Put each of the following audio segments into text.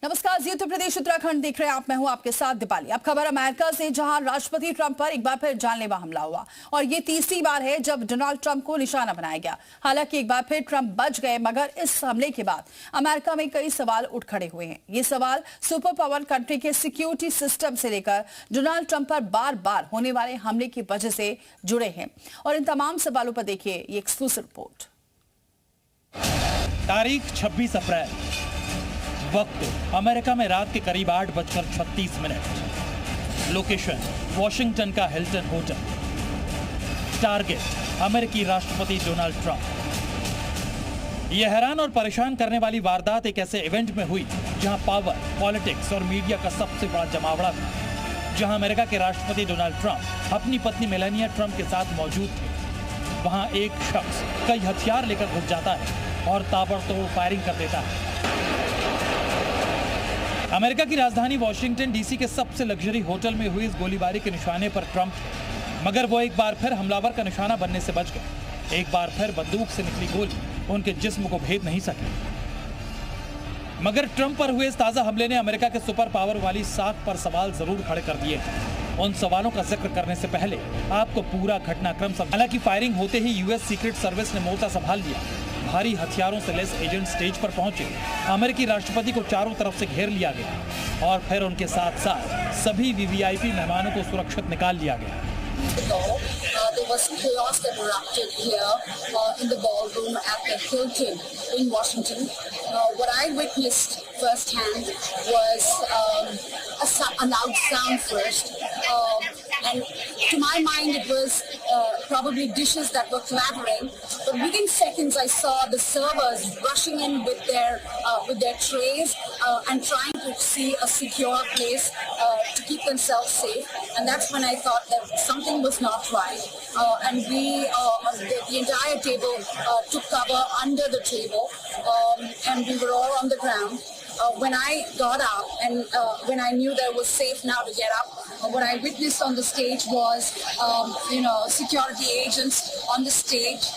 नमस्कार, जी उत्तर प्रदेश उत्तराखंड देख रहे हैं आप। मैं हूं आपके साथ दीपाली। अब खबर अमेरिका से, जहां राष्ट्रपति ट्रंप पर एक बार फिर जानलेवा हमला हुआ और ये तीसरी बार है जब डोनाल्ड ट्रंप को निशाना बनाया गया। हालांकि एक बार फिर ट्रंप बच गए, मगर इस हमले के बाद अमेरिका में कई सवाल उठ खड़े हुए हैं। ये सवाल सुपर पावर कंट्री के सिक्योरिटी सिस्टम से लेकर डोनाल्ड ट्रंप पर बार बार होने वाले हमले की वजह से जुड़े हैं और इन तमाम सवालों पर देखिए ये एक्सक्लूसिव रिपोर्ट। तारीख 26 अप्रैल, वक्त अमेरिका में रात के करीब 8:36। लोकेशन वॉशिंगटन का हिल्टन होटल। टारगेट अमेरिकी राष्ट्रपति डोनाल्ड ट्रंप। यह हैरान और परेशान करने वाली वारदात एक ऐसे इवेंट में हुई जहां पावर, पॉलिटिक्स और मीडिया का सबसे बड़ा जमावड़ा था, जहां अमेरिका के राष्ट्रपति डोनाल्ड ट्रंप अपनी पत्नी मेलानिया ट्रंप के साथ मौजूद थे। वहां एक शख्स कई हथियार लेकर घुस जाता है और ताबड़तोड़ फायरिंग कर देता है। अमेरिका की राजधानी वॉशिंगटन डीसी के सबसे लग्जरी होटल में हुई इस गोलीबारी के निशाने पर ट्रंप थे, मगर वो एक बार फिर हमलावर का निशाना बनने से बच गए। एक बार फिर बंदूक से निकली गोली उनके जिस्म को भेद नहीं सकी। मगर ट्रंप पर हुए इस ताजा हमले ने अमेरिका के सुपर पावर वाली साख पर सवाल जरूर खड़े कर दिए हैं। उन सवालों का जिक्र करने से पहले आपको पूरा घटनाक्रम समझ। हालांकि फायरिंग होते ही यूएस सीक्रेट सर्विस ने मोर्चा संभाल लिया। भारी हथियारों से लैस एजेंट स्टेज पर पहुंचे। अमेरिकी राष्ट्रपति को चारों तरफ से घेर लिया गया और फिर उनके साथ साथ सभी वीवीआईपी मेहमानों को सुरक्षित निकाल लिया गया। There was chaos that erupted here in the ballroom at the Hilton in Washington. What I witnessed firsthand was a loud sound first, and to my mind it was probably dishes that were clattering. But within seconds, I saw the servers rushing in with their trays and trying to see a secure place to keep themselves safe. And that's when I thought that something was not right. And the entire table took cover under the table, and we were all on the ground. When I got up and when I knew that it was safe now to get up, what I witnessed on the stage was, security agents on the stage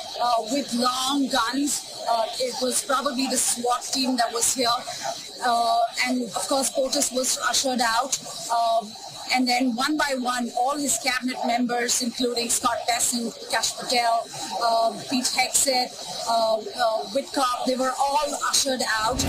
with long guns. It was probably the SWAT team that was here. And of course, POTUS was ushered out. And then one by one, all his cabinet members, including Scott Bessent, Kash Patel, Pete Hegseth, Whitcock, they were all ushered out.